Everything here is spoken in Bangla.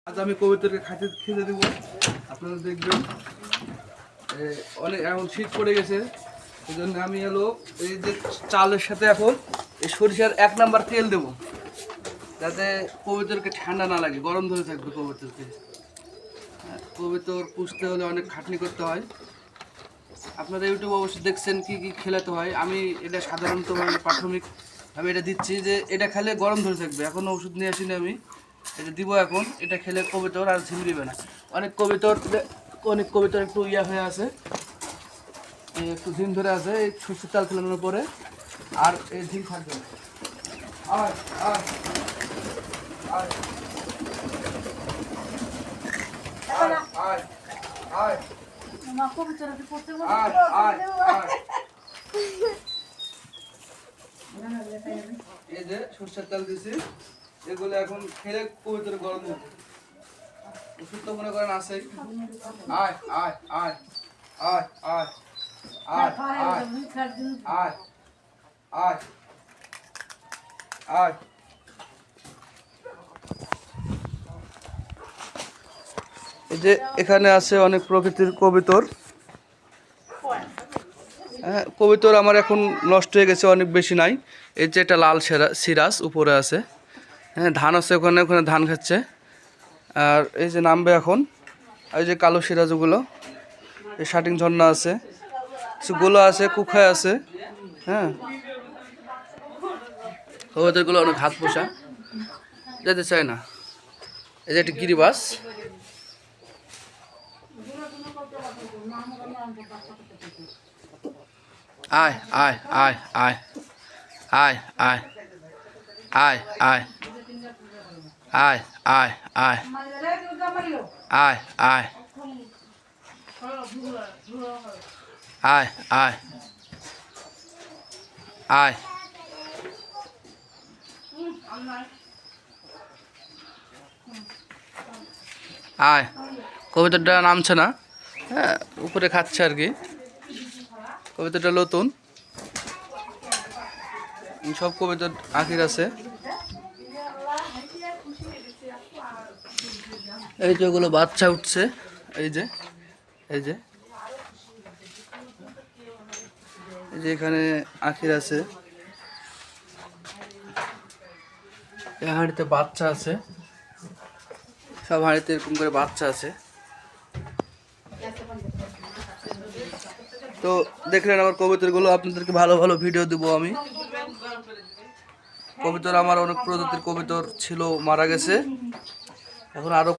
আজ আমি কবিতাকে খেতে দেবো। আপনারা দেখবেন অনেক এখন শীত পড়ে গেছে, এই জন্য আমি এই যে চালের সাথে এখন এই সরিষার 1 নাম্বার তেল দেবো, যাতে কবিতরকে ঠান্ডা না লাগে, গরম ধরে থাকবে কবিতরকে। কবিতর পুষতে হলে অনেক খাটনি করতে হয়। আপনারা ইউটিউব অবশ্যই দেখছেন কি কি খেলাতে হয়। আমি এটা সাধারণত প্রাথমিকভাবে এটা দিচ্ছি যে এটা খেলে গরম ধরে থাকবে। এখনও ওষুধ নিয়ে আসিনি আমি, এটা দিব এখন। এটা খেলে কবিতর আর ঝিমরিবে না। অনেক কবিতর একটু ইয়া হয়ে আছে, একটু দিন ধরে আছে এই সর্ষের চাল ফেলানোর পরে, আর এই ঝিম থাকবে না। আয় আয় আয় আয় আয় এই যে সর্ষের তেল দিছি, এগুলো এখন খেলে কবিতর গরম হবে। ওষুধ তো মনে করেন আছে। আয় আয় আয় আয় আয় আয় আয় আয় আয় আয়। এই যে এখানে আছে অনেক প্রকৃতির কবিতর। হ্যাঁ, কবিতর আমার এখন নষ্ট হয়ে গেছে, অনেক বেশি নাই। এই যে এটা লাল সিরাজ উপরে আছে, হ্যাঁ ধান আছে ওখানে, ওখানে ধান খাচ্ছে। আর এই যে নামবে এখন, এই যে কালো সিরাজগুলো, এই শাটিং ঝর্ণা আছে, গোলা আছে, কুখায় আছে। হ্যাঁ, কবিতরগুলো অনেক হাত পোষা, যেতে চায় না। এই যে একটা গিরিবাস। আয় আয় আয় আয় আয় আয় আয় আয় আয় আয় আয় আয় আয় আয় আয় আয়। আয়, কবিতাটা নামছে না, হ্যাঁ উপরে খাচ্ছে আর কি। কবিতাটা নতুন, সব কবিতার আখির আছে। এই যে ওগুলো বাচ্চা উঠছে, এই যে এই যে এই যে এখানে আখির আছে, এই হাঁড়িতে বাচ্চা আছে, সব হাঁড়িতে এরকম করে বাচ্চা আছে। তো দেখলেন আমার কবিতরগুলো, আপনাদেরকে ভালো ভালো ভিডিও দেবো আমি। কবিতর আমার অনেক প্রজাতির কবিতর ছিল, মারা গেছে, এখন আরো